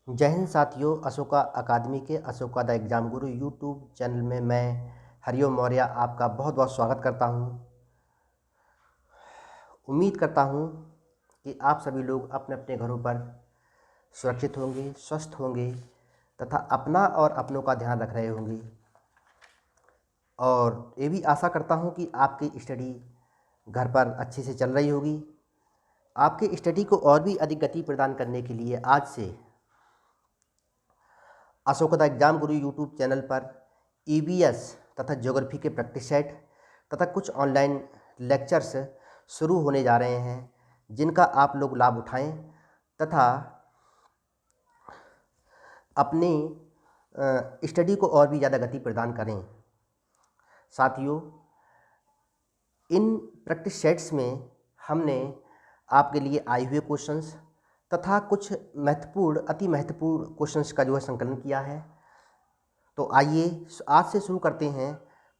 जय हिंद साथियों। अशोका अकादमी के Ashoka the exam Guru YouTube channel में मैं हरिओम मौर्य आपका बहुत बहुत स्वागत करता हूं। उम्मीद करता हूं कि आप सभी लोग अपने अपने घरों पर सुरक्षित होंगे, स्वस्थ होंगे तथा अपना और अपनों का ध्यान रख रहे होंगे। और ये भी आशा करता हूं कि आपकी स्टडी घर पर अच्छे से चल रही होगी। आपके स्टडी को और भी अधिक गति प्रदान करने के लिए आज से Ashoka the exam Guru YouTube channel पर ईवीएस तथा ज्योग्राफी के प्रैक्टिस सेट तथा कुछ ऑनलाइन लेक्चर्स शुरू होने जा रहे हैं, जिनका आप लोग लाभ उठाएं तथा अपनी स्टडी को और भी ज़्यादा गति प्रदान करें। साथियों, इन प्रैक्टिस सेट्स में हमने आपके लिए आए हुए क्वेश्चंस तथा कुछ अति महत्वपूर्ण क्वेश्चंस का जो है संकलन किया है। तो आइए आज से शुरू करते हैं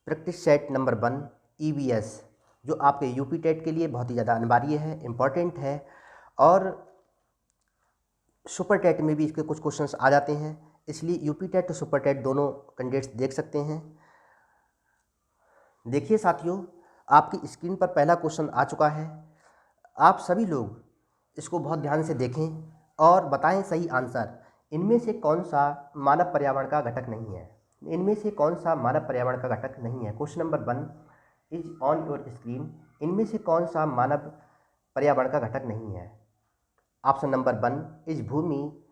प्रैक्टिस सेट नंबर 1 ईवीएस, जो आपके यूपी टेट के लिए बहुत ही ज़्यादा अनिवार्य है, इम्पॉर्टेंट है और सुपर टेट में भी इसके कुछ क्वेश्चंस आ जाते हैं। इसलिए यूपी टेट और सुपर टेट दोनों कैंडिडेट्स देख सकते हैं। देखिए साथियों, आपकी स्क्रीन पर पहला क्वेश्चन आ चुका है। आप सभी लोग इसको बहुत ध्यान से देखें और बताएं सही आंसर। इनमें से कौन सा मानव पर्यावरण का घटक नहीं है? इनमें से कौन सा मानव पर्यावरण का घटक नहीं है? Question number 1 is on your screen. इनमें से कौन सा मानव पर्यावरण का घटक नहीं है? ऑप्शन नंबर 1 इज भूमि,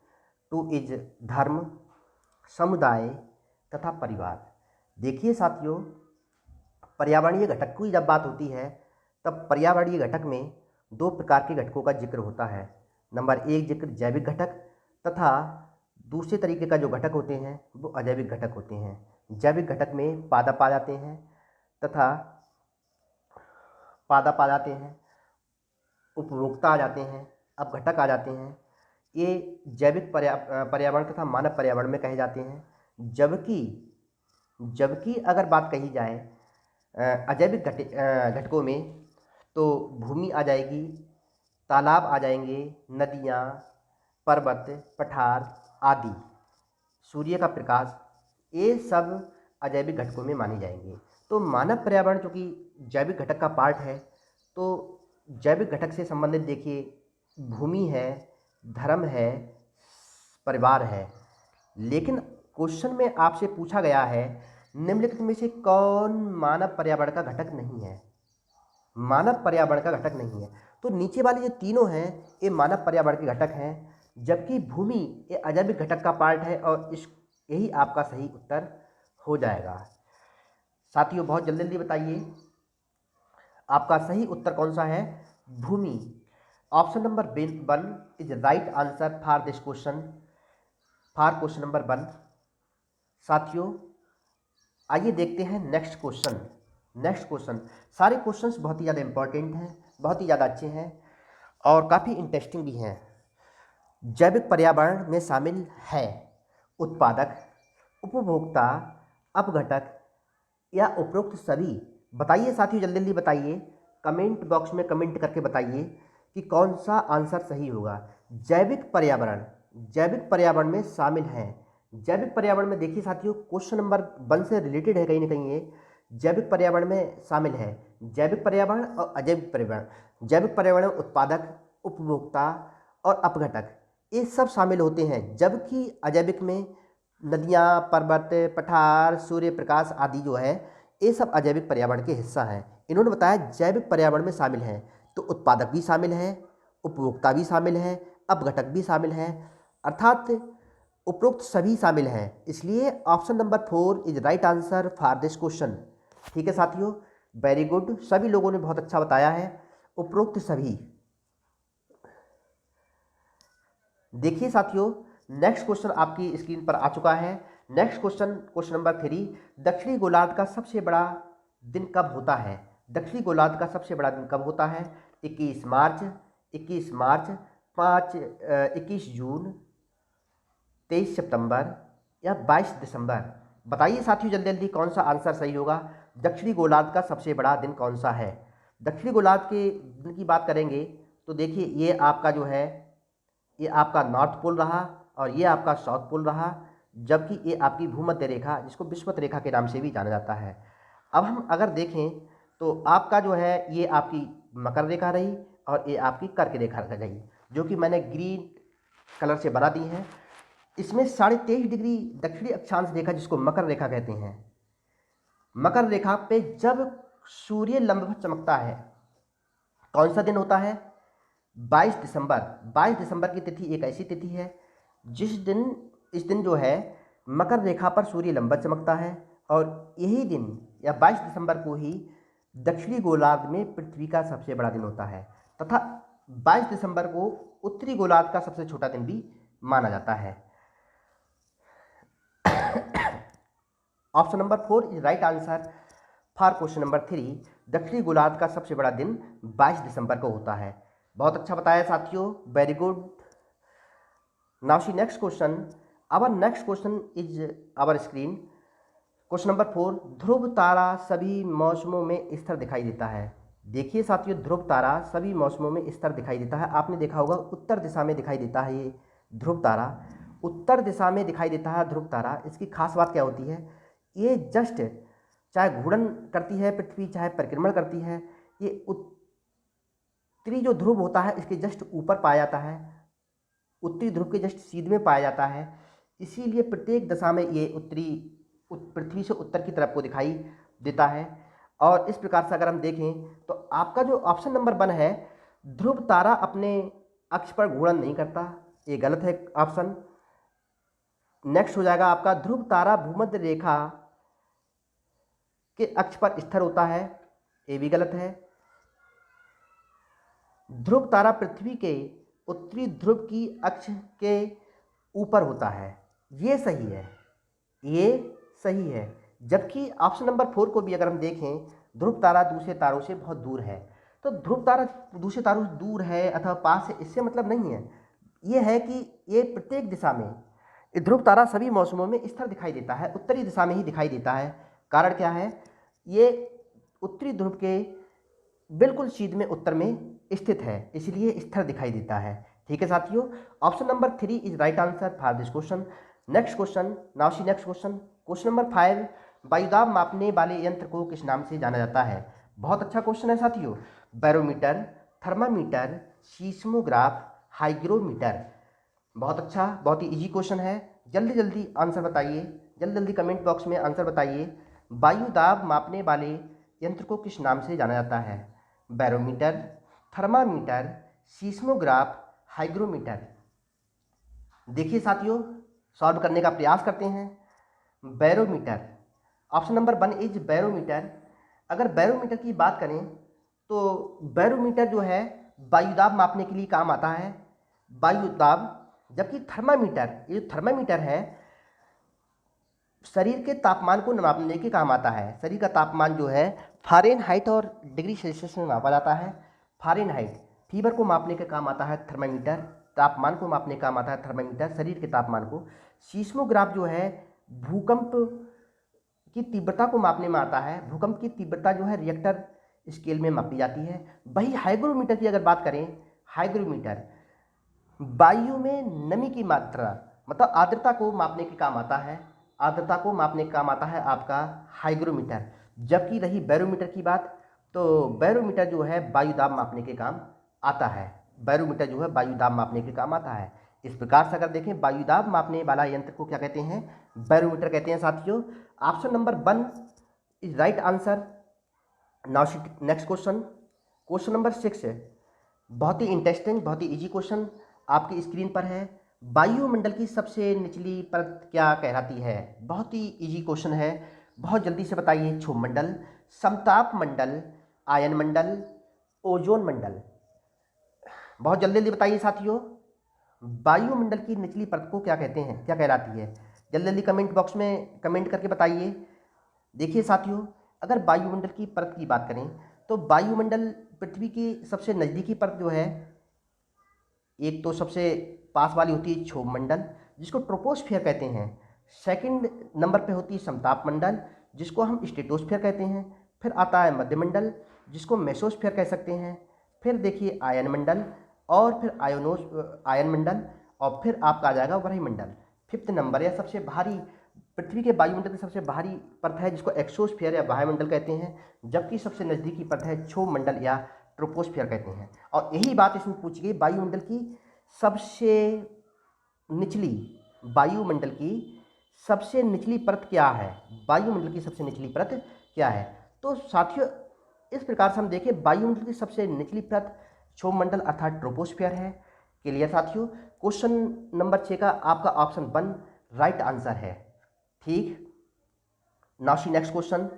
2 इज धर्म, समुदाय तथा परिवार। देखिए साथियों, पर्यावरणीय घटक की जब बात होती है तब पर्यावरणीय घटक में दो प्रकार के घटकों का जिक्र होता है। नंबर 1 जिक्र जैविक घटक तथा दूसरे तरीके का जो घटक होते हैं वो अजैविक घटक होते हैं। जैविक घटक में पादप आ जाते हैं तथा उपभोक्ता आ जाते हैं, अपघटक आ जाते हैं। ये जैविक पर्यावरण तथा मानव पर्यावरण में कहे जाते हैं। जबकि अगर बात कही जाए अजैविक घटकों में, तो भूमि आ जाएगी, तालाब आ जाएंगे, नदियाँ, पर्वत, पठार आदि, सूर्य का प्रकाश, ये सब अजैविक घटकों में माने जाएंगे। तो मानव पर्यावरण जो कि जैविक घटक का पार्ट है, तो जैविक घटक से संबंधित देखिए भूमि है, धर्म है, परिवार है। लेकिन क्वेश्चन में आपसे पूछा गया है निम्नलिखित में से कौन मानव पर्यावरण का घटक नहीं है? मानव पर्यावरण का घटक नहीं है। तो नीचे वाले जो तीनों हैं ये मानव पर्यावरण के घटक हैं, जबकि भूमि ये अजैविक घटक का पार्ट है और यही आपका सही उत्तर हो जाएगा। साथियों, बहुत जल्दी जल्दी बताइए आपका सही उत्तर कौन सा है? भूमि। Option number 1 is right answer for this question, for question number 1। साथियों, आइए देखते हैं नेक्स्ट क्वेश्चन। सारे क्वेश्चंस बहुत ही ज़्यादा इंपॉर्टेंट हैं, बहुत ही ज़्यादा अच्छे हैं और काफ़ी इंटरेस्टिंग भी हैं। जैविक पर्यावरण में शामिल है उत्पादक, उपभोक्ता, अपघटक या उपरोक्त सभी। बताइए साथियों, जल्दी जल्दी बताइए, कमेंट बॉक्स में कमेंट करके बताइए कि कौन सा आंसर सही होगा। जैविक पर्यावरण में शामिल है। जैविक पर्यावरण में देखिए साथियों, क्वेश्चन नंबर 1 से रिलेटेड है कहीं ना कहीं ये। जैविक पर्यावरण में शामिल है जैविक पर्यावरण और अजैविक पर्यावरण। जैविक पर्यावरण में उत्पादक, उपभोक्ता और अपघटक ये सब शामिल होते हैं, जबकि अजैविक में नदियाँ, पर्वत, पठार, सूर्य प्रकाश आदि जो है ये सब अजैविक पर्यावरण के हिस्सा हैं। इन्होंने बताया जैविक पर्यावरण में शामिल है तो उत्पादक भी शामिल है, उपभोक्ता भी शामिल है, अपघटक भी शामिल है, अर्थात उपरोक्त सभी शामिल हैं। इसलिए option number 4 is right answer for this question. ठीक है साथियों, वेरी गुड, सभी लोगों ने बहुत अच्छा बताया है, उपरोक्त सभी। देखिए साथियों, नेक्स्ट क्वेश्चन आपकी स्क्रीन पर आ चुका है। नेक्स्ट क्वेश्चन नंबर 3, दक्षिणी गोलार्ध का सबसे बड़ा दिन कब होता है? दक्षिणी गोलार्ध का सबसे बड़ा दिन कब होता है? 21 मार्च, 21 जून, 23 सितंबर या 22 दिसंबर। बताइए साथियों जल्दी जल्दी कौन सा आंसर सही होगा। दक्षिणी गोलार्ध का सबसे बड़ा दिन कौन सा है? दक्षिणी गोलार्ध के दिन की बात करेंगे तो देखिए ये आपका जो है, ये आपका नॉर्थ पोल रहा और ये आपका साउथ पोल रहा, जबकि ये आपकी भूमध्य रेखा जिसको विषुवत रेखा के नाम से भी जाना जाता है। अब हम अगर देखें तो आपका जो है ये आपकी मकर रेखा रही और ये आपकी कर्क रेखा रही, जो कि मैंने ग्रीन कलर से बना दी है। इसमें 23.5 डिग्री दक्षिणी अक्षांश रेखा जिसको मकर रेखा कहते हैं, मकर रेखा पे जब सूर्य लंबवत चमकता है, कौन सा दिन होता है? 22 दिसंबर। 22 दिसंबर की तिथि एक ऐसी तिथि है जिस दिन, इस दिन जो है मकर रेखा पर सूर्य लंबवत चमकता है, और यही दिन या 22 दिसंबर को ही दक्षिणी गोलार्ध में पृथ्वी का सबसे बड़ा दिन होता है, तथा 22 दिसंबर को उत्तरी गोलार्ध का सबसे छोटा दिन भी माना जाता है। Option number 4 is right answer for question number 3। दक्षिणी गोलार्ध का सबसे बड़ा दिन 22 दिसंबर को होता है। बहुत अच्छा बताया साथियों, very good. Now see next question. Our next question is our screen. Question number 4, ध्रुव तारा सभी मौसमों में स्थिर दिखाई देता है। देखिए साथियों, ध्रुव तारा सभी मौसमों में स्थिर दिखाई देता है। आपने देखा होगा उत्तर दिशा में दिखाई देता है ये ध्रुव तारा, उत्तर दिशा में दिखाई देता है ध्रुव तारा। इसकी खास बात क्या होती है? ये जस्ट चाहे घूर्णन करती है पृथ्वी, चाहे परिक्रमण करती है, ये उत्तरी जो ध्रुव होता है इसके जस्ट ऊपर पाया जाता है, उत्तरी ध्रुव के जस्ट सीध में पाया जाता है। इसीलिए प्रत्येक दशा में ये उत्तरी पृथ्वी से उत्तर की तरफ को दिखाई देता है। और इस प्रकार से अगर हम देखें तो आपका जो ऑप्शन नंबर 1 है, ध्रुव तारा अपने अक्ष पर घूर्णन नहीं करता, ये गलत है ऑप्शन। नेक्स्ट हो जाएगा आपका, ध्रुव तारा भूमध्य रेखा के अक्ष पर स्थिर होता है, ये भी गलत है। ध्रुव तारा पृथ्वी के उत्तरी ध्रुव की अक्ष के ऊपर होता है, ये सही है, ये सही है। जबकि ऑप्शन नंबर 4 को भी अगर हम देखें, ध्रुव तारा दूसरे तारों से बहुत दूर है। तो ध्रुव तारा दूसरे तारों से दूर है अथवा पास है, इससे मतलब नहीं है। ये है कि ये प्रत्येक दिशा में ध्रुव तारा सभी मौसमों में स्थिर दिखाई देता है, उत्तरी दिशा में ही दिखाई देता है। कारण क्या है? ये उत्तरी ध्रुव के बिल्कुल सीध में उत्तर में स्थित है, इसलिए स्थिर दिखाई देता है। ठीक है साथियों, option number 3 is right answer for this question. Next question, now see next question. Question number 5, वायुदाब मापने वाले यंत्र को किस नाम से जाना जाता है? बहुत अच्छा क्वेश्चन है साथियों। Barometer, thermometer, seismograph, hygrometer. बहुत अच्छा, बहुत ही इजी क्वेश्चन है। जल्दी जल्दी आंसर बताइए, जल्दी जल्दी कमेंट बॉक्स में आंसर बताइए। वायुदाब मापने वाले यंत्र को किस नाम से जाना जाता है? Barometer, thermometer, seismograph, hygrometer. देखिए साथियों, सॉल्व करने का प्रयास करते हैं। Barometer, option number 1 is barometer. अगर बैरोमीटर की बात करें तो बैरोमीटर जो है वायुदाब मापने के लिए काम आता है, वायुदाब। जबकि थर्मामीटर, ये जो थर्मामीटर है शरीर के तापमान को नापने के काम आता है। शरीर का तापमान जो है फ़ारेनहाइट और डिग्री सेल्सियस में मापा जाता है। फ़ारेनहाइट फीवर को मापने के काम आता है थर्मामीटर, तापमान को मापने का काम आता है थर्मामीटर, शरीर के तापमान को। सीस्मोग्राफ जो है भूकंप की तीव्रता को मापने में आता है। भूकंप की तीव्रता जो है रिएक्टर स्केल में मापी जाती है। वही हाइग्रोमीटर की अगर बात करें, हाइग्रोमीटर वायु में नमी की मात्रा मतलब आर्द्रता को मापने के काम आता है। आर्द्रता को मापने का काम आता है आपका हाइग्रोमीटर। जबकि रही बैरोमीटर की बात, तो बैरोमीटर जो है वायुदाब मापने के काम आता है। बैरोमीटर जो है वायुदाब मापने के काम आता है। इस प्रकार से अगर देखें, वायुदाब मापने वाला यंत्र को क्या कहते हैं? बैरोमीटर कहते हैं साथियों। Option number 1 is right answer. Now next question, question number 6 है। बहुत ही इंटरेस्टिंग, बहुत ही इजी क्वेश्चन आपकी स्क्रीन पर है। वायुमंडल की सबसे निचली परत क्या कहलाती है? बहुत ही इजी क्वेश्चन है, बहुत जल्दी से बताइए। क्षोभ मंडल, समताप मंडल, आयन मंडल, ओजोन मंडल। बहुत जल्दी जल्दी बताइए साथियों, वायुमंडल की निचली परत को क्या कहते हैं, क्या कहलाती है? जल्दी जल्दी कमेंट बॉक्स में कमेंट करके बताइए। देखिए साथियों, अगर वायुमंडल की परत की बात करें तो वायुमंडल पृथ्वी की सबसे नज़दीकी परत जो है, एक तो सबसे पास वाली होती है क्षोभ मंडल जिसको ट्रोपोस्फियर कहते हैं। सेकंड नंबर पे होती है समताप मंडल जिसको हम स्ट्रेटोस्फियर कहते हैं। फिर आता है मध्यमंडल जिसको मेसोस्फियर कह सकते हैं। फिर देखिए आयन मंडल और फिर आयन मंडल और फिर आपका आ जाएगा वायुमंडल। 5th नंबर या सबसे भारी, पृथ्वी के वायुमंडल की सबसे भारी परत है जिसको एक्सोस्फीयर या वायुमंडल कहते हैं, जबकि सबसे नज़दीकी परत है क्षोभमंडल या ट्रोपोस्फीयर कहते हैं। और यही बात इसमें पूछी गई, वायुमंडल की सबसे निचली, वायुमंडल की सबसे निचली परत क्या है, वायुमंडल की सबसे निचली परत क्या है। तो साथियों इस प्रकार से हम देखें, वायुमंडल की सबसे निचली परत क्षोभमंडल अर्थात ट्रोपोस्फीयर है। क्लियर साथियों। क्वेश्चन नंबर 6 का आपका ऑप्शन 1 राइट आंसर है। ठीक, now see next question.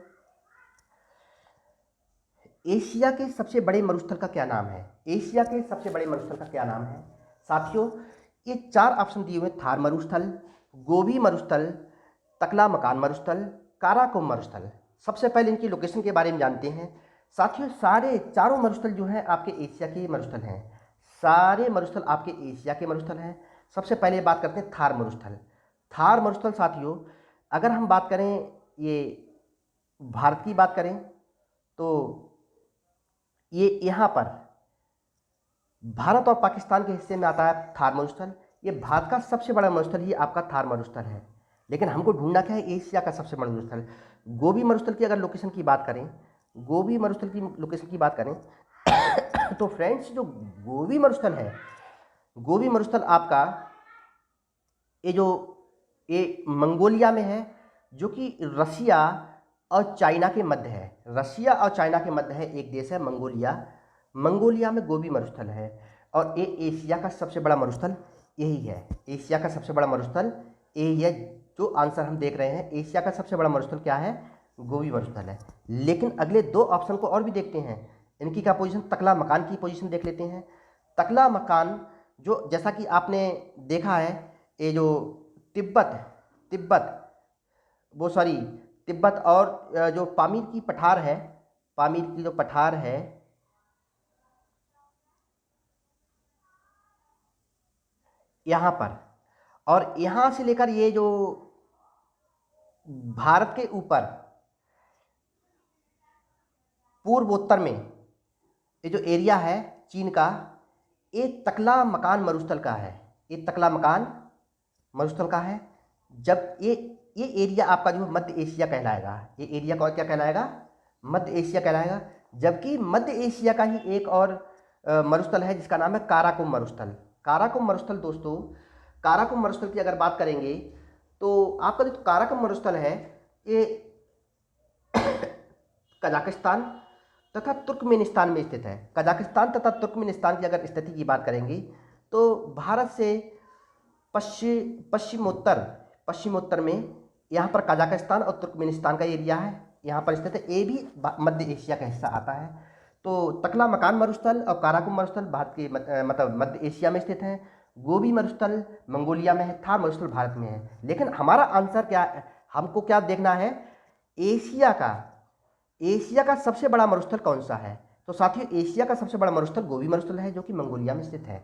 Asia के सबसे बड़े मरुस्थल का क्या नाम है, एशिया के सबसे बड़े मरुस्थल का क्या नाम है। साथियों ये 4 ऑप्शन दिए हुए, थार मरुस्थल, गोबी मरुस्थल, तकला-मकान मरुस्थल, काराकोरम मरुस्थल। सबसे पहले इनकी लोकेशन के बारे में जानते हैं। साथियों सारे चारों मरुस्थल जो हैं आपके एशिया के मरुस्थल हैं, सारे मरुस्थल आपके एशिया के मरुस्थल हैं। सबसे पहले बात करते हैं थार मरुस्थल। थार मरुस्थल साथियों अगर हम बात करें, ये भारत की बात करें तो ये यहाँ पर भारत और पाकिस्तान के हिस्से में आता है थार मरुस्थल। ये भारत का सबसे बड़ा मरुस्थल ही आपका थार मरुस्थल है, लेकिन हमको ढूंढना क्या है, एशिया का सबसे बड़ा मरुस्थल। गोबी मरुस्थल की अगर लोकेशन की बात करें, गोबी मरुस्थल की लोकेशन की बात करें तो फ्रेंड्स जो गोबी मरुस्थल है, गोबी मरुस्थल आपका ये मंगोलिया में है, जो कि रसिया और चाइना के मध्य है। रसिया और चाइना के मध्य है एक देश है मंगोलिया, मंगोलिया में गोबी मरुस्थल है। और ये एशिया का सबसे बड़ा मरुस्थल यही है, एशिया का सबसे बड़ा मरुस्थल यही है। जो आंसर हम देख रहे हैं, एशिया का सबसे बड़ा मरुस्थल क्या है, गोबी मरुस्थल है। लेकिन अगले 2 ऑप्शन को और भी देखते हैं, इनकी क्या पोजीशन, तकला मकान की पोजीशन देख लेते हैं। तकला मकान जो जैसा कि आपने देखा है, ये जो तिब्बत तिब्बत वो सॉरी तिब्बत और जो पामीर की पठार है, पामीर की जो पठार है, यहाँ पर, और यहाँ से लेकर ये जो भारत के ऊपर पूर्वोत्तर में ये जो एरिया है चीन का, ये तकला मकान मरुस्थल का है, ये तकला मकान मरुस्थल का है। जब ये एरिया आपका जो मध्य एशिया कहलाएगा, ये एरिया का क्या कहलाएगा, मध्य एशिया कहलाएगा। जबकि मध्य एशिया का ही एक और मरुस्थल है जिसका नाम है काराकोरम मरुस्थल। काराकोरम मरुस्थल दोस्तों, काराकोरम मरुस्थल की अगर बात करेंगे तो आपका जो काराकोरम मरुस्थल है ये कजाकिस्तान तथा तुर्कमेनिस्तान में स्थित है। कजाकिस्तान तथा तुर्कमेनिस्तान की अगर स्थिति की बात करेंगे तो भारत से पश्चिमोत्तर में यहाँ पर कजाकिस्तान और तुर्कमेनिस्तान का एरिया है, यहाँ पर स्थित है। ये भी मध्य एशिया का हिस्सा आता है। तो तकला मकान मरुस्थल और काराकोरम मरुस्थल भारत के मतलब मध्य एशिया में स्थित है। गोबी मरुस्थल मंगोलिया में है, थार मरुस्थल भारत में है। लेकिन हमारा आंसर क्या है, हमको क्या देखना है, एशिया का सबसे बड़ा मरुस्थल कौन सा है। तो साथियों एशिया का सबसे बड़ा मरुस्थल गोबी मरुस्थल है, जो कि मंगोलिया में स्थित है।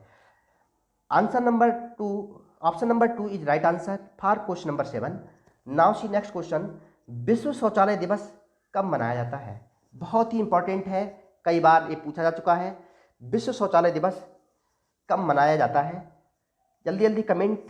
Answer number 2, option number 2 is right answer for question number 7। Now see next question, विश्व शौचालय दिवस कब मनाया जाता है। बहुत ही इंपॉर्टेंट है, कई बार ये पूछा जा चुका है, विश्व शौचालय दिवस कब मनाया जाता है। जल्दी जल्दी कमेंट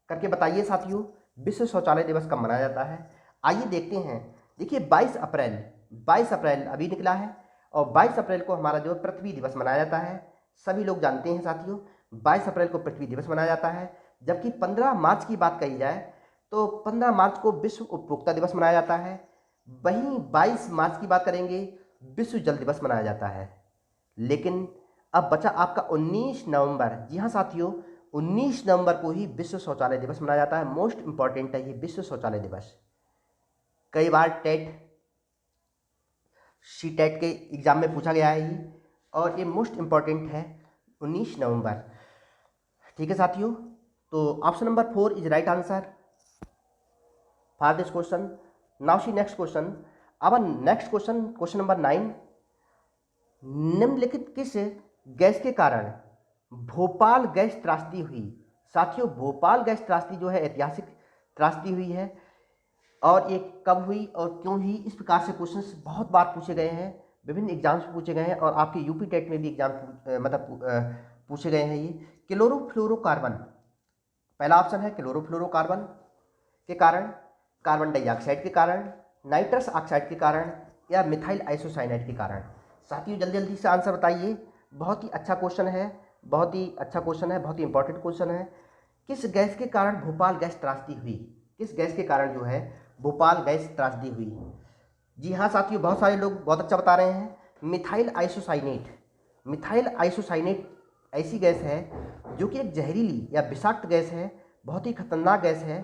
करके बताइए साथियों, विश्व शौचालय दिवस कब मनाया जाता है। आइए देखते हैं। देखिए 22 अप्रैल अभी निकला है, और 22 अप्रैल को हमारा जो पृथ्वी दिवस मनाया जाता है। सभी लोग जानते हैं साथियों, 22 अप्रैल को पृथ्वी दिवस मनाया जाता है। जबकि 15 मार्च की बात कही जाए तो 15 मार्च को विश्व उपभोक्ता दिवस मनाया जाता है। वहीं 22 मार्च की बात करेंगे, विश्व जल दिवस मनाया जाता है। लेकिन अब बचा आपका 19 नवंबर। जी हाँ साथियों, 19 नवंबर को ही विश्व शौचालय दिवस मनाया जाता है। मोस्ट इंपॉर्टेंट है ये विश्व शौचालय दिवस। कई बार सी टेट के एग्जाम में पूछा गया है ये, और ये मोस्ट इंपॉर्टेंट है 19 नवंबर। ठीक है साथियों, तो option number 4 is right answer for this question. Now see next question. अब नेक्स्ट क्वेश्चन, क्वेश्चन नंबर 9, निम्नलिखित किस गैस के कारण भोपाल गैस त्रासदी हुई। साथियों भोपाल गैस त्रासदी जो है ऐतिहासिक त्रासदी हुई है, और ये कब हुई और क्यों हुई, इस प्रकार से क्वेश्चंस बहुत बार पूछे गए हैं, विभिन्न एग्जाम्स में पूछे गए हैं, और आपके यूपी टेट में भी एग्जाम पूछे गए हैं ये। क्लोरोफ्लोरोकार्बन, पहला ऑप्शन है क्लोरोफ्लोरोकार्बन के कारण, कार्बन डाइऑक्साइड के कारण, नाइट्रस ऑक्साइड के कारण, या मिथाइल आइसोसाइनाइड के कारण। साथियों जल्दी जल्दी से आंसर बताइए। बहुत ही अच्छा क्वेश्चन है, बहुत ही अच्छा क्वेश्चन है, बहुत ही इंपॉर्टेंट क्वेश्चन है। किस गैस के कारण भोपाल गैस त्रासदी हुई? किस गैस के कारण जो है भोपाल गैस त्रासदी हुई? जी हाँ साथियों, बहुत सारे लोग बहुत अच्छा बता रहे हैं, मिथाइल आइसोसाइनेट। मिथाइल आइसोसाइनेट ऐसी गैस है जो कि एक जहरीली या विषाक्त गैस है, बहुत ही खतरनाक गैस है।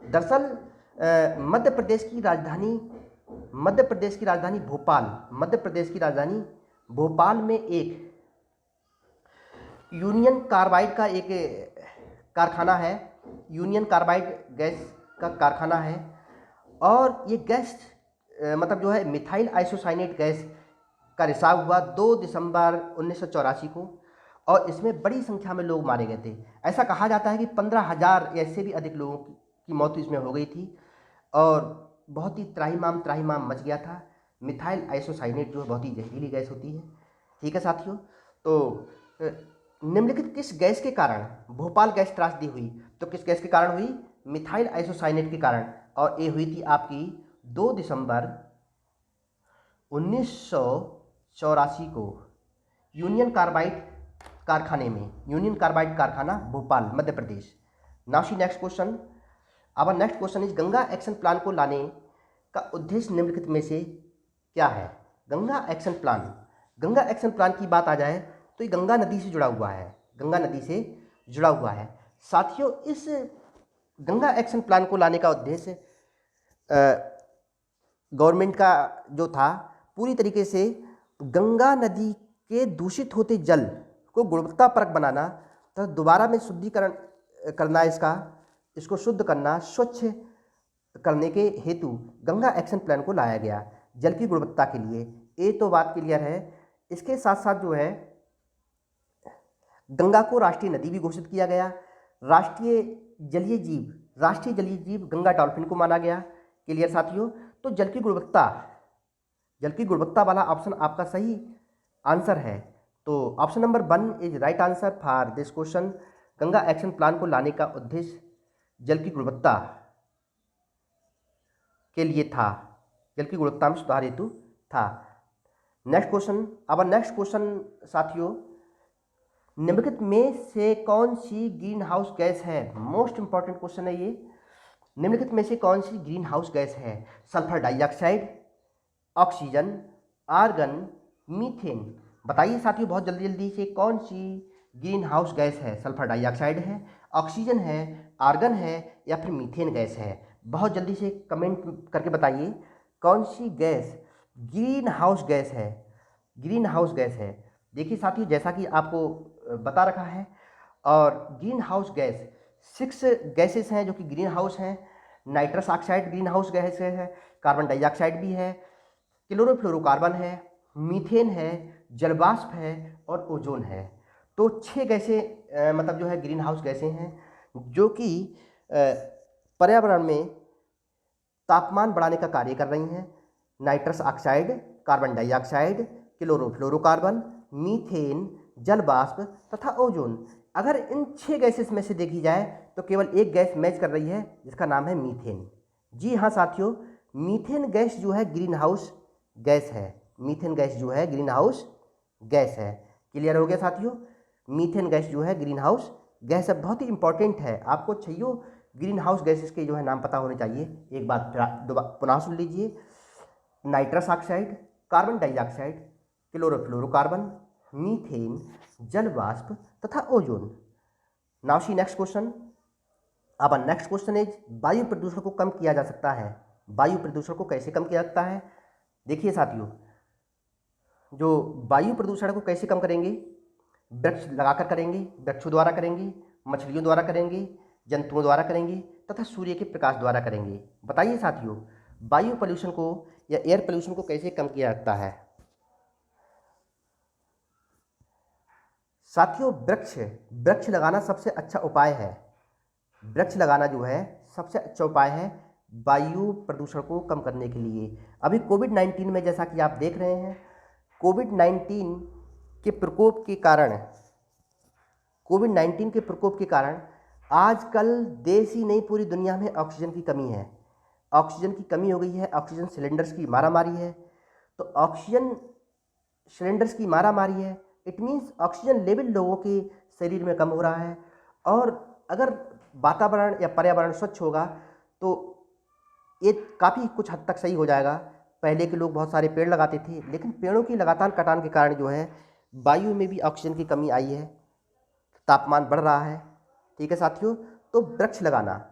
दरअसल मध्य प्रदेश की राजधानी भोपाल में एक यूनियन कार्बाइड का एक कारखाना है, यूनियन कार्बाइड गैस का कारखाना है। और ये गैस मतलब जो है मिथाइल आइसोसाइनेट गैस का रिसाव हुआ 2 दिसंबर 1984 को, और इसमें बड़ी संख्या में लोग मारे गए थे। ऐसा कहा जाता है कि 15,000 या इससे भी अधिक लोगों की मौत इसमें हो गई थी, और बहुत ही त्राहिमाम मच गया था। मिथाइल आइसोसाइनेट जो है बहुत ही जहरीली गैस होती है। ठीक है साथियों, तो निम्नलिखित किस गैस के कारण भोपाल गैस त्रासदी हुई? तो किस गैस के कारण हुई? मिथाइल आइसोसाइनेट के कारण। और ये हुई थी आपकी 2 दिसंबर 1984 को यूनियन कार्बाइड कारखाना Bhopal Madhya Pradesh. Now see next question. अब next question is Ganga action plan को लाने का उद्देश्य निम्नलिखित में से क्या है? गंगा एक्शन प्लान की बात आ जाए तो ये गंगा नदी से जुड़ा हुआ है। साथियों इस गंगा एक्शन प्लान को लाने का उद्देश्य गवर्नमेंट का जो था, पूरी तरीके से गंगा नदी के दूषित होते जल को गुणवत्तापरक बनाना, तो दोबारा में शुद्धिकरण करना, इसको शुद्ध करना, स्वच्छ करने के हेतु गंगा एक्शन प्लान को लाया गया जल की गुणवत्ता के लिए। ये तो बात क्लियर है। इसके साथ साथ जो है गंगा को राष्ट्रीय नदी भी घोषित किया गया। राष्ट्रीय जलीय जीव गंगा डॉल्फिन को माना गया। क्लियर साथियों? तो जल की गुणवत्ता वाला ऑप्शन आपका सही आंसर है। तो option number 1 is right answer for this question. Ganga action plan को लाने का उद्देश्य जल की गुणवत्ता के लिए था, जल की गुणवत्ता में सुधार हेतु था। नेक्स्ट क्वेश्चन साथियों, निम्नलिखित में से कौन सी ग्रीन हाउस गैस है? मोस्ट इंपॉर्टेंट क्वेश्चन है ये। निम्नलिखित में से कौन सी ग्रीन हाउस गैस है? Sulphur dioxide, oxygen, argon, methane. बताइए साथियों बहुत जल्दी जल्दी से, कौन सी ग्रीन हाउस गैस है? सल्फर डाइऑक्साइड है, ऑक्सीजन है, आर्गन है, या फिर मीथेन गैस है? बहुत जल्दी से कमेंट करके बताइए कौन सी गैस ग्रीन हाउस गैस है। देखिए साथियों, जैसा कि आपको बता रखा है, और ग्रीन हाउस गैस 6 गैसेस हैं जो कि ग्रीन हाउस हैं। Nitrous oxide green house gas है, कार्बन डाइऑक्साइड भी है, क्लोरोफ्लोरोकार्बन है, मीथेन है, जलवाष्प है, और ओजोन है। तो 6 गैसें मतलब जो है ग्रीन हाउस गैसें हैं जो कि पर्यावरण में तापमान बढ़ाने का कार्य कर रही हैं। Nitrous oxide, carbon dioxide, chlorofluorocarbon, methane, जलवाष्प तथा ओजोन। अगर इन 6 गैसेस में से देखी जाए तो केवल एक गैस मैच कर रही है जिसका नाम है मीथेन। जी हाँ साथियों, मीथेन गैस जो है ग्रीन हाउस गैस है। क्लियर हो गया साथियों? मीथेन गैस जो है ग्रीन हाउस गैस है, बहुत ही इंपॉर्टेंट है। आपको छइयों ग्रीन हाउस गैसेस के जो है नाम पता होने चाहिए। एक बात पुनः सुन लीजिए। Nitrous oxide, carbon dioxide, chlorofluorocarbon, methane, जलवाष्प तथा ozone. Now see next question. अब नेक्स्ट क्वेश्चन इज वायु प्रदूषण को कम किया जा सकता है। वायु प्रदूषण को कैसे कम किया जा सकता है? देखिए साथियों, जो वायु प्रदूषण को कैसे कम करेंगे? वृक्ष लगाकर करेंगे, वृक्षों द्वारा करेंगे, मछलियों द्वारा करेंगे, जंतुओं द्वारा करेंगे तथा सूर्य के प्रकाश द्वारा करेंगे। बताइए साथियों, वायु पोल्यूशन को या एयर पोल्यूशन को कैसे कम किया जाता है? साथियों, वृक्ष लगाना सबसे अच्छा उपाय है। वृक्ष लगाना जो है सबसे अच्छा उपाय है वायु प्रदूषण को कम करने के लिए। अभी कोविड-19 में जैसा कि आप देख रहे हैं, कोविड-19 के प्रकोप के कारण आजकल देश ही नहीं पूरी दुनिया में ऑक्सीजन की कमी है। ऑक्सीजन की कमी हो गई है, ऑक्सीजन सिलेंडर्स की मारामारी है। तो ऑक्सीजन सिलेंडर्स की मारामारी है, इट मीन्स ऑक्सीजन लेवल लोगों के शरीर में कम हो रहा है। और अगर वातावरण या पर्यावरण स्वच्छ होगा तो ये काफ़ी कुछ हद तक सही हो जाएगा। पहले के लोग बहुत सारे पेड़ लगाते थे, लेकिन पेड़ों की लगातार कटान के कारण जो है वायु में भी ऑक्सीजन की कमी आई है, तापमान बढ़ रहा है। ठीक है साथियों, तो वृक्ष लगाना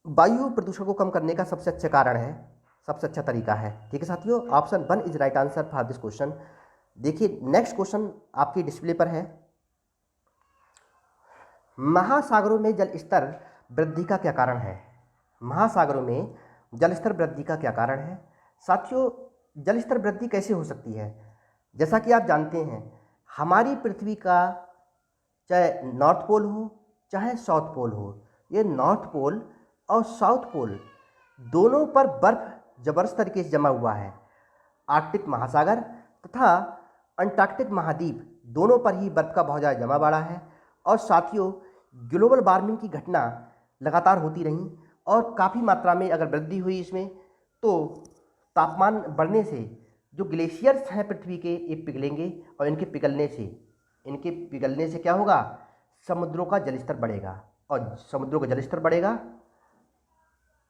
वायु प्रदूषण को कम करने का सबसे अच्छा कारण है, सबसे अच्छा तरीका है। ठीक है साथियों, option 1 is right answer for this question. देखिए नेक्स्ट क्वेश्चन आपकी डिस्प्ले पर है। महासागरों में जल स्तर वृद्धि का क्या कारण है? महासागरों में जल स्तर वृद्धि का क्या कारण है? साथियों, जल स्तर वृद्धि कैसे हो सकती है? जैसा कि आप जानते हैं, हमारी पृथ्वी का चाहे नॉर्थ पोल हो चाहे साउथ पोल हो, ये नॉर्थ पोल और साउथ पोल दोनों पर बर्फ जबरदस्त तरीके से जमा हुआ है। आर्कटिक महासागर तथा अंटार्कटिक महाद्वीप दोनों पर ही बर्फ का बहुत ज़्यादा जमा बढ़ा है। और साथियों, ग्लोबल वार्मिंग की घटना लगातार होती रही और काफ़ी मात्रा में अगर वृद्धि हुई इसमें, तो तापमान बढ़ने से जो ग्लेशियर्स हैं पृथ्वी के, ये पिघलेंगे और इनके पिघलने से क्या होगा? समुद्रों का जलस्तर बढ़ेगा, और समुद्रों का जलस्तर बढ़ेगा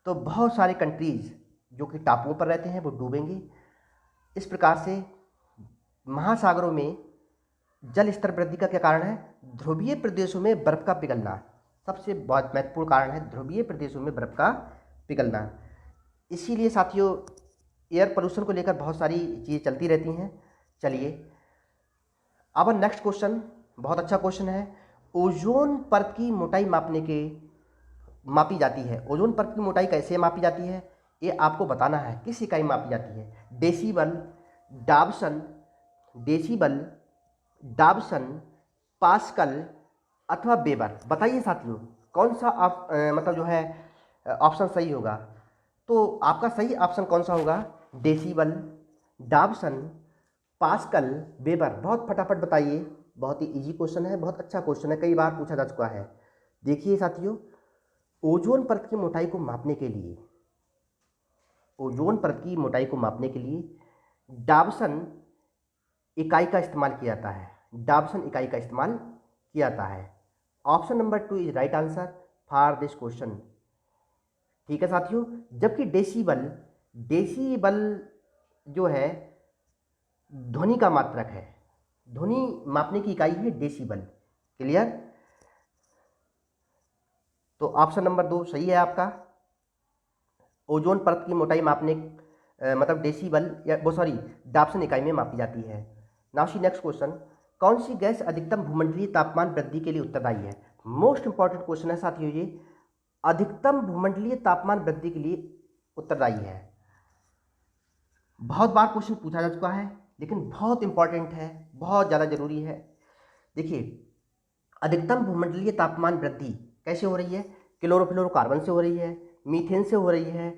तो बहुत सारे कंट्रीज़ जो कि टापुओं पर रहते हैं वो डूबेंगे। इस प्रकार से महासागरों में जल स्तर वृद्धि का क्या कारण है? ध्रुवीय प्रदेशों में बर्फ़ का पिघलना सबसे बहुत महत्वपूर्ण कारण है, ध्रुवीय प्रदेशों में बर्फ़ का पिघलना। इसीलिए साथियों, एयर पोल्यूशन को लेकर बहुत सारी चीज़ें चलती रहती हैं। चलिए अब नेक्स्ट क्वेश्चन बहुत अच्छा क्वेश्चन है। ओजोन परत की मोटाई मापी जाती है। ओजोन परत की मोटाई कैसे मापी जाती है ये आपको बताना है। किस इकाई में मापी जाती है? डेसीबल, डाबसन, पास्कल अथवा वेबर। बताइए साथियों, कौन सा आप मतलब जो है ऑप्शन सही होगा? तो आपका सही ऑप्शन कौन सा होगा? Decibel, dobson, pascal, weber. बहुत फटाफट बताइए। बहुत ही इजी क्वेश्चन है, बहुत अच्छा क्वेश्चन है, कई बार पूछा जा चुका है। देखिए साथियों, ओजोन परत की मोटाई को मापने के लिए डाबसन इकाई का इस्तेमाल किया जाता है। Option number 2 is right answer for this question. ठीक है साथियों, जबकि डेसीबल जो है ध्वनि का मात्रक है, ध्वनि मापने की इकाई है डेसीबल। क्लियर? तो ऑप्शन नंबर 2 सही है आपका। ओजोन परत की मोटाई मापने मतलब डेसीबल या डाबसन इकाई में मापी जाती है। नाउ सी नेक्स्ट क्वेश्चन, कौन सी गैस अधिकतम भूमंडलीय तापमान वृद्धि के लिए उत्तरदायी है? मोस्ट इंपॉर्टेंट क्वेश्चन है साथियों ये, अधिकतम भूमंडलीय तापमान वृद्धि के लिए उत्तरदायी है। बहुत बार क्वेश्चन पूछा जा चुका है, लेकिन बहुत इंपॉर्टेंट है, बहुत ज़्यादा जरूरी है। देखिए, अधिकतम भूमंडलीय तापमान वृद्धि कैसे हो रही है? क्लोरोफ्लोरोकार्बन से हो रही है, मीथेन से हो रही है,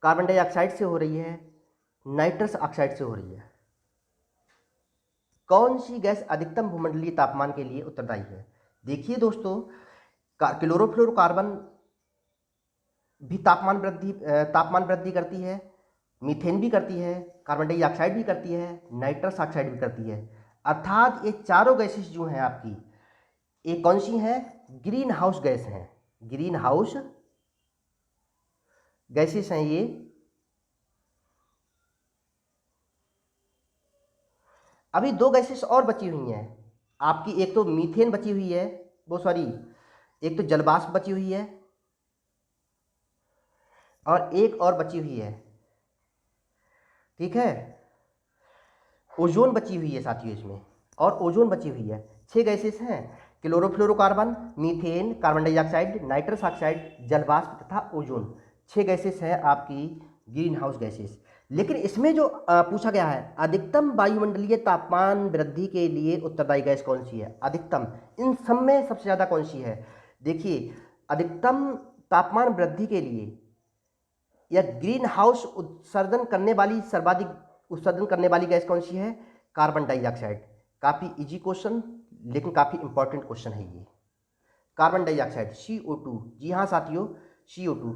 कार्बन डाइऑक्साइड से हो रही है, नाइट्रस ऑक्साइड से हो रही है। कौन सी गैस अधिकतम भूमंडलीय तापमान के लिए उत्तरदायी है? देखिए दोस्तों, क्लोरोफ्लोरोकार्बन भी तापमान वृद्धि करती है, मीथेन भी करती है, कार्बन डाइऑक्साइड भी करती है, नाइट्रस ऑक्साइड भी करती है। अर्थात ये चारों गैसेस जो हैं आपकी, ये कौन सी हैं? ग्रीन हाउस गैस हैं। ग्रीन हाउस गैसेस हैं ये। अभी 2 गैसेस और बची हुई हैं आपकी, एक तो मीथेन बची हुई है, एक तो जलवाष्प बची हुई है, और एक और बची हुई है। ठीक है, ओजोन बची हुई है साथियों इसमें, और ओजोन बची हुई है। 6 गैसेस हैं, chlorofluorocarbon, methane, carbon dioxide, nitrous oxide, जलवाष्प तथा ओजोन। 6 गैसेस हैं आपकी ग्रीन हाउस गैसेस। लेकिन इसमें जो पूछा गया है, अधिकतम वायुमंडलीय तापमान वृद्धि के लिए उत्तरदायी गैस कौन सी है? अधिकतम इन सब में सबसे ज़्यादा कौन सी है? देखिए, अधिकतम तापमान वृद्धि के लिए या ग्रीन हाउस सर्वाधिक उत्सर्जन करने वाली गैस कौन सी है? Carbon dioxide. काफ़ी इजी क्वेश्चन, लेकिन काफ़ी इंपॉर्टेंट क्वेश्चन है ये। Carbon dioxide CO2। जी हाँ साथियों, CO2।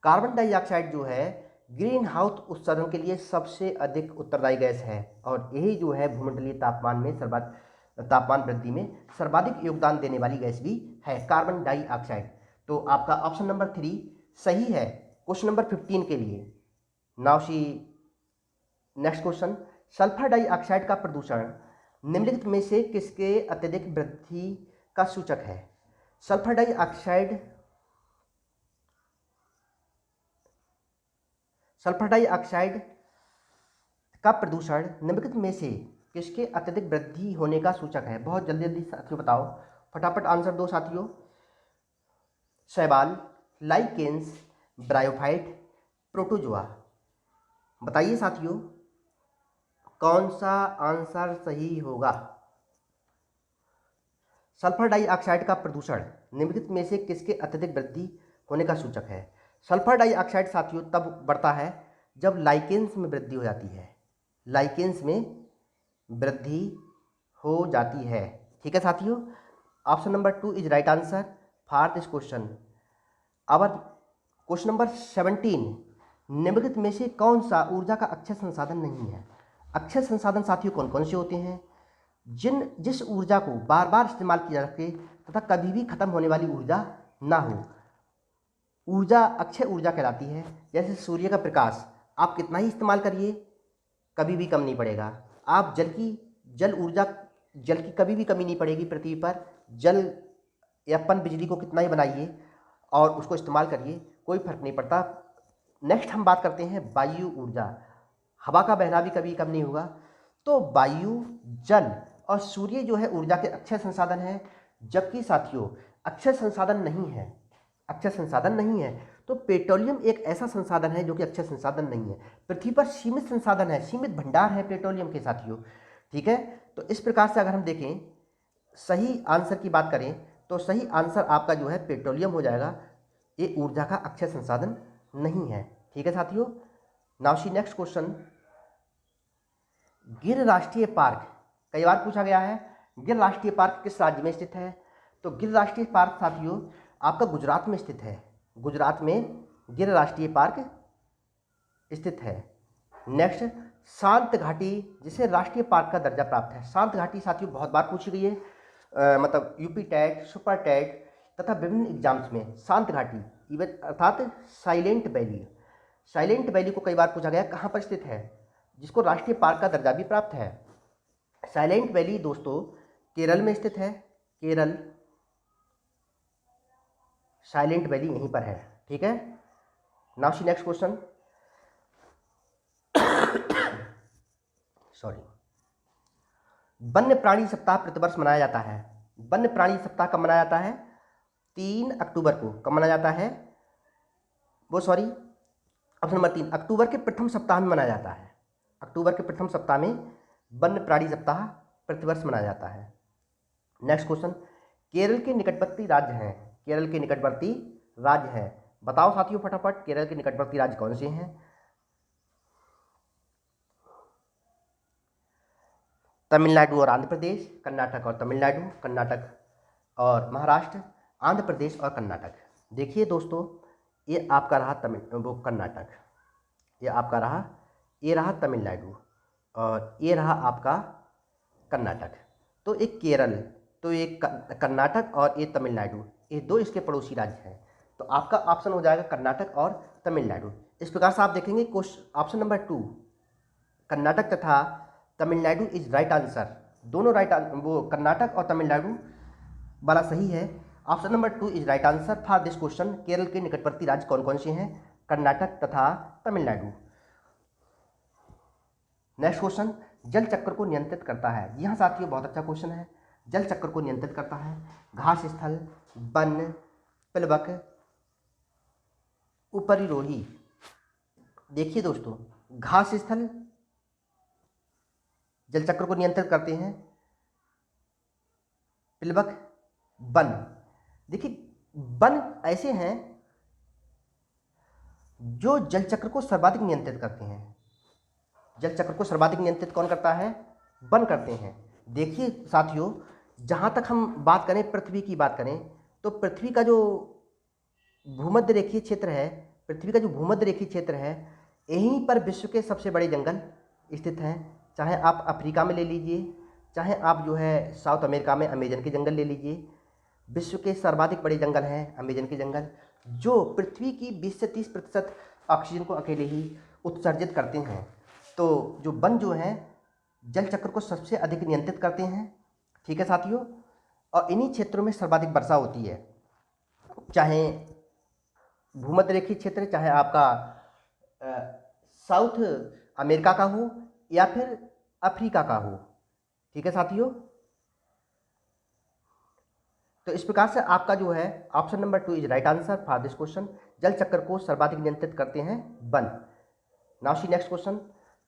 कार्बन डाइऑक्साइड जो है ग्रीन हाउस उत्सर्जन के लिए सबसे अधिक उत्तरदायी गैस है और यही जो है भूमंडलीय तापमान में तापमान वृद्धि में सर्वाधिक योगदान देने वाली गैस भी है कार्बन डाइऑक्साइड। तो आपका ऑप्शन नंबर 3 सही है क्वेश्चन नंबर 15 के लिए। Now see next question, sulphur dioxide का प्रदूषण निम्नलिखित में से किसके अत्यधिक वृद्धि का सूचक है? सल्फर डाइऑक्साइड का प्रदूषण निम्नलिखित में से किसके अत्यधिक वृद्धि होने का सूचक है? बहुत जल्दी जल्दी साथियों बताओ, फटाफट आंसर दो साथियों। शैवाल, लाइकेंस, ब्रायोफाइट, प्रोटोजोआ। बताइए साथियों कौन सा आंसर सही होगा? सल्फर डाइऑक्साइड का प्रदूषण निम्नलिखित में से किसके अत्यधिक वृद्धि होने का सूचक है? सल्फर डाइऑक्साइड साथियों तब बढ़ता है जब लाइकेंस में वृद्धि हो जाती है, लाइकेंस में वृद्धि हो जाती है। ठीक है साथियों, option number 2 is right answer for this question. अब क्वेश्चन नंबर 17, निम्नलिखित में से कौन सा ऊर्जा का अक्षय संसाधन नहीं है? अक्षय संसाधन साथियों कौन कौन से होते हैं? जिस ऊर्जा को बार बार इस्तेमाल किया जा सके तथा कभी भी खत्म होने वाली ऊर्जा ना हो, ऊर्जा अक्षय ऊर्जा कहलाती है। जैसे सूर्य का प्रकाश आप कितना ही इस्तेमाल करिए कभी भी कम नहीं पड़ेगा। आप जल की कभी भी कमी नहीं पड़ेगी पृथ्वी पर। जल या पन बिजली को कितना ही बनाइए और उसको इस्तेमाल करिए, कोई फर्क नहीं पड़ता। नेक्स्ट हम बात करते हैं वायु ऊर्जा। हवा का बहना भी कभी कम नहीं होगा। तो वायु, जल और सूर्य जो है ऊर्जा के अक्षय संसाधन है, जबकि साथियों अक्षय संसाधन नहीं है, अक्षय संसाधन नहीं है। तो पेट्रोलियम एक ऐसा संसाधन है जो कि अक्षय संसाधन नहीं है। पृथ्वी पर सीमित संसाधन है, सीमित भंडार है पेट्रोलियम के साथियों। ठीक है, तो इस प्रकार से अगर हम देखें सही आंसर की बात करें तो सही आंसर आपका जो है पेट्रोलियम हो जाएगा। ये ऊर्जा का अक्षय संसाधन नहीं है। ठीक है साथियों, नाउ सी नेक्स्ट क्वेश्चन, गिर राष्ट्रीय पार्क कई बार पूछा गया है। गिर राष्ट्रीय पार्क किस राज्य में स्थित है? तो गिर राष्ट्रीय पार्क साथियों आपका गुजरात में स्थित है। गुजरात में गिर राष्ट्रीय पार्क स्थित है। नेक्स्ट, शांत घाटी जिसे राष्ट्रीय पार्क का दर्जा प्राप्त है। शांत घाटी साथियों बहुत बार पूछी गई है, मतलब यूपी टेट, सुपर टेट तथा विभिन्न एग्जाम्स में शांत घाटी इवन अर्थात साइलेंट वैली, साइलेंट वैली को कई बार पूछा गया कहाँ पर स्थित है, जिसको राष्ट्रीय पार्क का दर्जा भी प्राप्त है। साइलेंट वैली दोस्तों केरल में स्थित है। केरल, साइलेंट वैली यहीं पर है। ठीक है, now see next question, sorry, वन्य प्राणी सप्ताह प्रतिवर्ष मनाया जाता है। वन्य प्राणी सप्ताह कब मनाया जाता है? 3 अक्टूबर को। कब मनाया जाता है? वो सॉरी, ऑप्शन नंबर 3 अक्टूबर के प्रथम सप्ताह में मनाया जाता है। अक्टूबर के प्रथम सप्ताह में वन्य प्राणी सप्ताह प्रतिवर्ष मनाया जाता है। नेक्स्ट क्वेश्चन, केरल के निकटवर्ती राज्य हैं। केरल के निकटवर्ती राज्य हैं, बताओ साथियों फटाफट केरल के निकटवर्ती राज्य कौन से हैं? तमिलनाडु और आंध्र प्रदेश, कर्नाटक और तमिलनाडु, कर्नाटक और महाराष्ट्र, आंध्र प्रदेश और कर्नाटक। देखिए दोस्तों ये आपका रहा कर्नाटक, ये आपका रहा, ये रहा तमिलनाडु और ये रहा आपका कर्नाटक। तो एक केरल, तो एक कर्नाटक और ये तमिलनाडु, ये दो इसके पड़ोसी राज्य हैं। तो आपका ऑप्शन हो जाएगा कर्नाटक और तमिलनाडु। इस प्रकार से आप देखेंगे ऑप्शन नंबर 2 कर्नाटक तथा तमिलनाडु इज राइट आंसर। दोनों राइट, वो कर्नाटक और तमिलनाडु वाला सही है। Option number 2 is right answer for this question. Kerala के निकटवर्ती राज्य कौन कौन से हैं? कर्नाटक तथा तमिलनाडु। नेक्स्ट क्वेश्चन, जल चक्र को नियंत्रित करता है। जी हाँ साथियों बहुत अच्छा क्वेश्चन है। जल चक्र को नियंत्रित करता है घास स्थल, वन, प्लवक, उपरिरोही। देखिए दोस्तों घास स्थल जल चक्र को नियंत्रित करते हैं, प्लवक, वन। देखिए वन ऐसे हैं जो जल चक्र को सर्वाधिक नियंत्रित करते हैं। जल चक्र को सर्वाधिक नियंत्रित कौन करता है? वन करते हैं। देखिए साथियों जहाँ तक हम बात करें पृथ्वी की बात करें तो पृथ्वी का जो भूमध्य रेखीय क्षेत्र है, पृथ्वी का जो भूमध्य रेखीय क्षेत्र है, यहीं पर विश्व के सबसे बड़े जंगल स्थित हैं। चाहे आप अफ्रीका में ले लीजिए, चाहे आप जो है साउथ अमेरिका में अमेजन के जंगल ले लीजिए, विश्व के सर्वाधिक बड़े जंगल हैं अमेजन के जंगल, जो पृथ्वी की 20 से 30% ऑक्सीजन को अकेले ही उत्सर्जित करते हैं। तो जो वन जो हैं जल चक्र को सबसे अधिक नियंत्रित करते हैं। ठीक है साथियों, और इन्हीं क्षेत्रों में सर्वाधिक वर्षा होती है, चाहे भूमध्य रेखीय क्षेत्र, चाहे आपका साउथ अमेरिका का हो या फिर अफ्रीका का हो। ठीक है साथियों, तो इस प्रकार से आपका जो है option number 2 is right answer for this question. जल चक्र को सर्वाधिक नियंत्रित करते हैं one. Now see next question,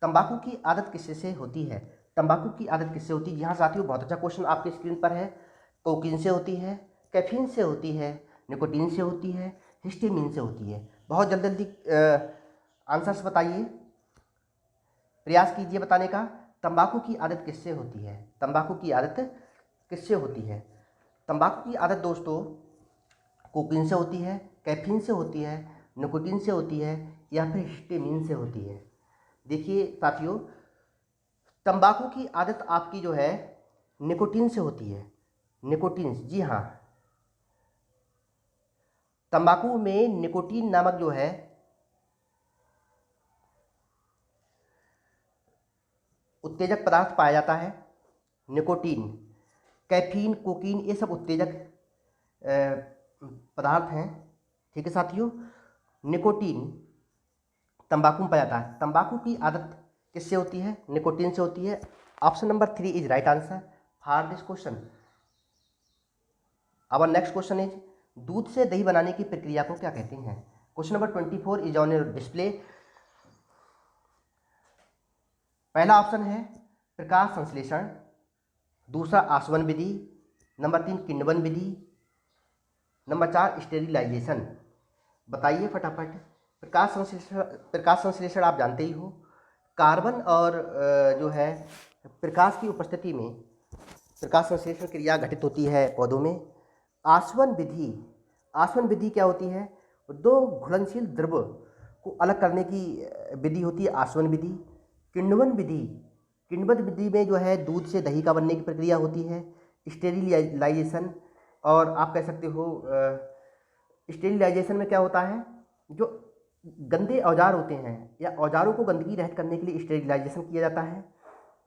तंबाकू की आदत किससे से होती है? तंबाकू की आदत किससे होती है? यहाँ साथियों बहुत अच्छा क्वेश्चन आपके स्क्रीन पर है। कोकीन से होती है, कैफीन से होती है, निकोटीन से होती है, हिस्टामिन से होती है। बहुत जल्दी जल्दी आंसर्स बताइए, प्रयास कीजिए बताने का। तंबाकू की आदत किससे होती है? तंबाकू की आदत किससे होती है? तंबाकू की आदत दोस्तों कोकीन से होती है, कैफीन से होती है, निकोटीन से होती है या फिर हिस्टामिन से होती है। देखिए साथियों, तंबाकू की आदत आपकी जो है निकोटीन से होती है। निकोटीन, जी हाँ, तंबाकू में निकोटीन नामक जो है उत्तेजक पदार्थ पाया जाता है। निकोटीन, कैफीन, कोकीन ये सब उत्तेजक पदार्थ हैं। ठीक है साथियों, निकोटीन तंबाकू में पाया जाता है। तंबाकू की आदत किससे होती है? निकोटीन से होती है। Option number 3 is right answer for this question. Our next question is, दूध से दही बनाने की प्रक्रिया को क्या कहते हैं? Question number 24 is on your display. पहला ऑप्शन है प्रकाश संश्लेषण, दूसरा आसवन विधि, नंबर 3 किण्वन विधि, नंबर 4 स्टेरिलाइजेशन। बताइए फटाफट। प्रकाश संश्लेषण आप जानते ही हो, कार्बन और जो है प्रकाश की उपस्थिति में प्रकाश संश्लेषण क्रिया घटित होती है पौधों में। आसवन विधि, आसवन विधि क्या होती है? दो घुलनशील द्रव को अलग करने की विधि होती है आसवन विधि। किण्वन विधि, किण्वन विधि में जो है दूध से दही का बनने की प्रक्रिया होती है। स्टेरिलाइजेशन, और आप कह सकते हो स्टेरिलाइजेशन में क्या होता है, जो गंदे औजार होते हैं या औजारों को गंदगी रहित करने के लिए स्टेरिलाइजेशन किया जाता है।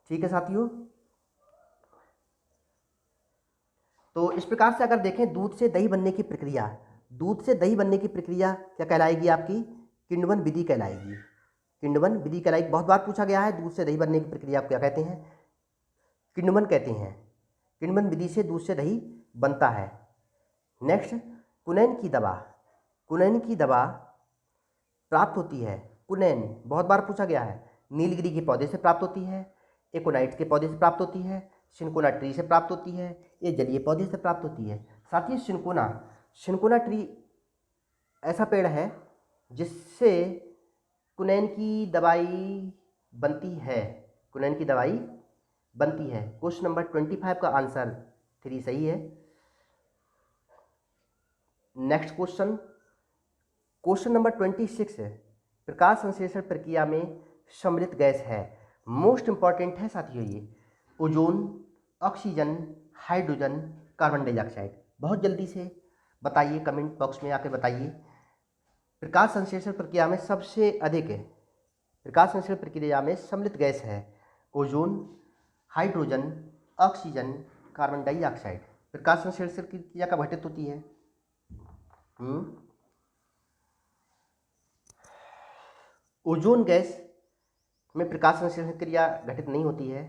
ठीक है साथियों, तो इस प्रकार से अगर देखें दूध से दही बनने की प्रक्रिया, दूध से दही बनने की प्रक्रिया क्या कहलाएगी आपकी? किण्वन विधि कहलाएगी। किण्वन विधि कहलाएगी। बहुत बार पूछा गया है दूध से दही बनने की प्रक्रिया आप क्या कहते हैं? किण्वन कहते हैं। किण्वन विधि से दूध से दही बनता है। नेक्स्ट, कुनैन की दवा, कुनैन की दवा प्राप्त होती है। कुनैन बहुत बार पूछा गया है। नीलगिरी के पौधे से प्राप्त होती है, एकोनाइट के पौधे से प्राप्त होती है, सिनकोना ट्री से प्राप्त होती है, ये जलीय पौधे से प्राप्त होती है। साथ ही सिनकोना, सिनकोना ट्री ऐसा पेड़ है जिससे कुनैन की दवाई बनती है। कुनैन की दवाई बनती है। क्वेश्चन नंबर 25 का आंसर 3 सही है। नेक्स्ट क्वेश्चन, क्वेश्चन नंबर 26 है, प्रकाश संश्लेषण प्रक्रिया में सम्मिलित गैस है। मोस्ट इंपॉर्टेंट है साथियों ये, ozone, oxygen, hydrogen, carbon dioxide. बहुत जल्दी से बताइए, कमेंट बॉक्स में आके बताइए। प्रकाश संश्लेषण प्रक्रिया में सबसे अधिक है, प्रकाश संश्लेषण प्रक्रिया में सम्मिलित गैस है ozone, hydrogen, oxygen, carbon dioxide. प्रकाश संश्लेषण प्रक्रिया कब घटित होती है? ओजोन गैस में प्रकाश संश्लेषण क्रिया घटित नहीं होती है।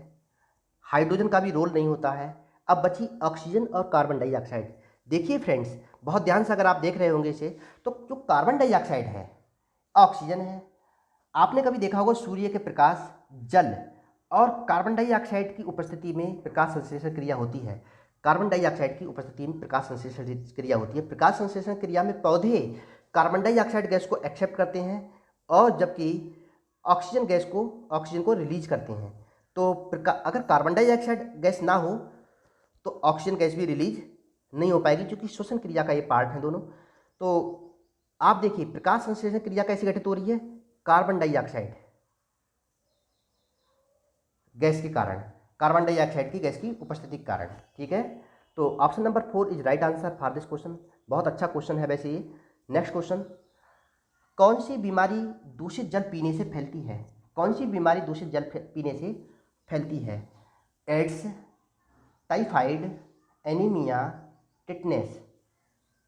हाइड्रोजन का भी रोल नहीं होता है। अब बची ऑक्सीजन और कार्बन डाइऑक्साइड। देखिए फ्रेंड्स, बहुत ध्यान से अगर आप देख रहे होंगे इसे, तो जो कार्बन डाइऑक्साइड है, ऑक्सीजन है। आपने कभी देखा होगा सूर्य के प्रकाश, जल और कार्बन डाइऑक्साइड की उपस्थिति में प्रकाश संश्लेषण क्रिया होती है। कार्बन डाइऑक्साइड की उपस्थिति में प्रकाश संश्लेषण क्रिया होती है। प्रकाश संश्लेषण क्रिया में पौधे कार्बन डाइऑक्साइड गैस को एक्सेप्ट करते हैं और जबकि ऑक्सीजन को रिलीज करते हैं। तो अगर कार्बन डाइऑक्साइड गैस ना हो तो ऑक्सीजन गैस भी रिलीज नहीं हो पाएगी, क्योंकि श्वसन क्रिया का ये पार्ट है दोनों। तो आप देखिए प्रकाश संश्लेषण क्रिया कैसे घटित हो रही है, कार्बन डाइऑक्साइड गैस के कारण, कार्बन डाइऑक्साइड की गैस की उपस्थिति के कारण। ठीक है, तो option number 4 is right answer for this question. बहुत अच्छा क्वेश्चन है वैसे ये। नेक्स्ट क्वेश्चन, कौन सी बीमारी दूषित जल पीने से फैलती है? कौन सी बीमारी दूषित जल पीने से फैलती है? AIDS, typhoid, anaemia, tetanus.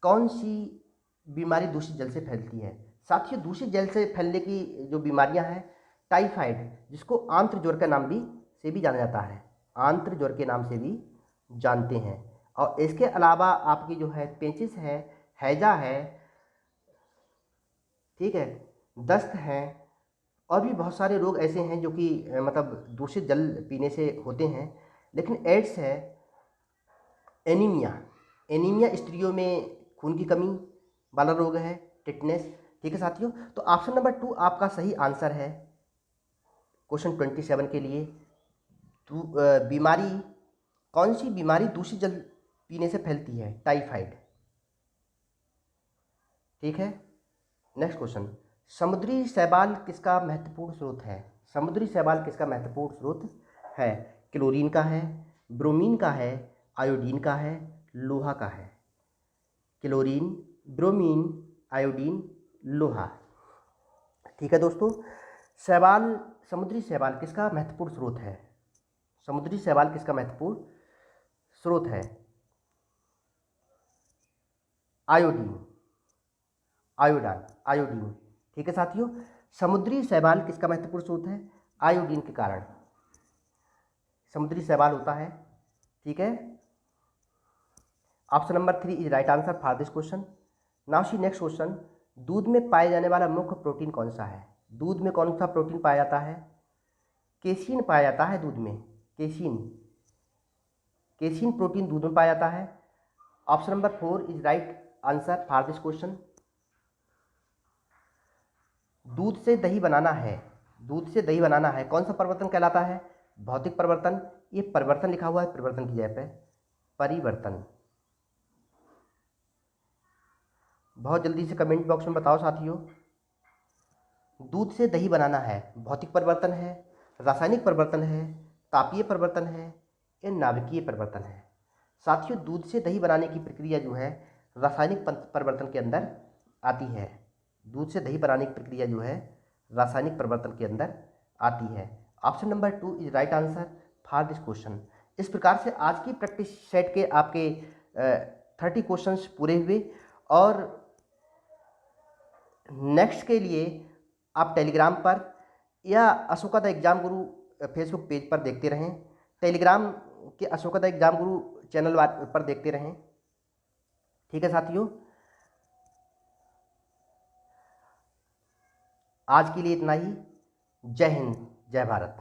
कौन सी बीमारी दूषित जल से फैलती है? साथियों, दूषित जल से फैलने की जो बीमारियां हैं, टाइफाइड, जिसको आंत्र ज्वर के नाम भी से भी जाना जाता है, आंत्र ज्वर के नाम से भी जानते हैं। और इसके अलावा आपकी जो है पेचिस है, हैजा है, ठीक है, दस्त है, और भी बहुत सारे रोग ऐसे हैं जो कि मतलब दूषित जल पीने से होते हैं। लेकिन एड्स है, एनीमिया, एनीमिया स्त्रियों में खून की कमी वाला रोग है, टिटनेस। ठीक है साथियों, तो ऑप्शन नंबर 2 आपका सही आंसर है क्वेश्चन 27 के लिए। बीमारी, कौन सी बीमारी दूषित जल पीने से फैलती है? टाइफाइड। ठीक है, नेक्स्ट क्वेश्चन, समुद्री शैवाल किसका महत्वपूर्ण स्रोत है? समुद्री शैवाल किसका महत्वपूर्ण स्रोत है? क्लोरीन का है, ब्रोमीन का है, आयोडीन का है, लोहा का है। क्लोरीन, ब्रोमीन, आयोडीन, लोहा। ठीक है दोस्तों, शैवाल, समुद्री शैवाल किसका महत्वपूर्ण स्रोत है? समुद्री शैवाल किसका महत्वपूर्ण स्रोत है? Iodine, iodine. ठीक है साथियों, समुद्री शैवाल किसका महत्वपूर्ण स्रोत है? आयोडीन के कारण समुद्री शैवाल होता है। ठीक है, option number 3 is right answer for this question. Now see next question, दूध में पाए जाने वाला मुख्य प्रोटीन कौन सा है? दूध में कौन सा प्रोटीन पाया जाता है? केसीन पाया जाता है दूध में, केसीन, केसीन प्रोटीन दूध में पाया जाता है। Option number 4 is right answer for this question. दूध से दही बनाना है, दूध से दही बनाना है, कौन सा परिवर्तन कहलाता है? भौतिक परिवर्तन, ये परिवर्तन लिखा हुआ है परिवर्तन की जगह पे, परिवर्तन। बहुत जल्दी से कमेंट बॉक्स में बताओ साथियों, दूध से दही बनाना है, भौतिक परिवर्तन है, रासायनिक परिवर्तन है, तापीय परिवर्तन है, या नाभिकीय परिवर्तन है? साथियों, दूध से दही बनाने की प्रक्रिया जो है रासायनिक परिवर्तन के अंदर आती है। दूध से दही बनाने की प्रक्रिया जो है रासायनिक परिवर्तन के अंदर आती है। Option number 2 is right answer for this question. इस प्रकार से आज की प्रैक्टिस सेट के आपके 30 क्वेश्चंस पूरे हुए। और नेक्स्ट के लिए आप टेलीग्राम पर या Ashoka the exam Guru Facebook page पर देखते रहें, टेलीग्राम के Ashoka the exam Guru channel पर देखते रहें। ठीक है साथियों, आज के लिए इतना ही। जय हिंद, जय भारत।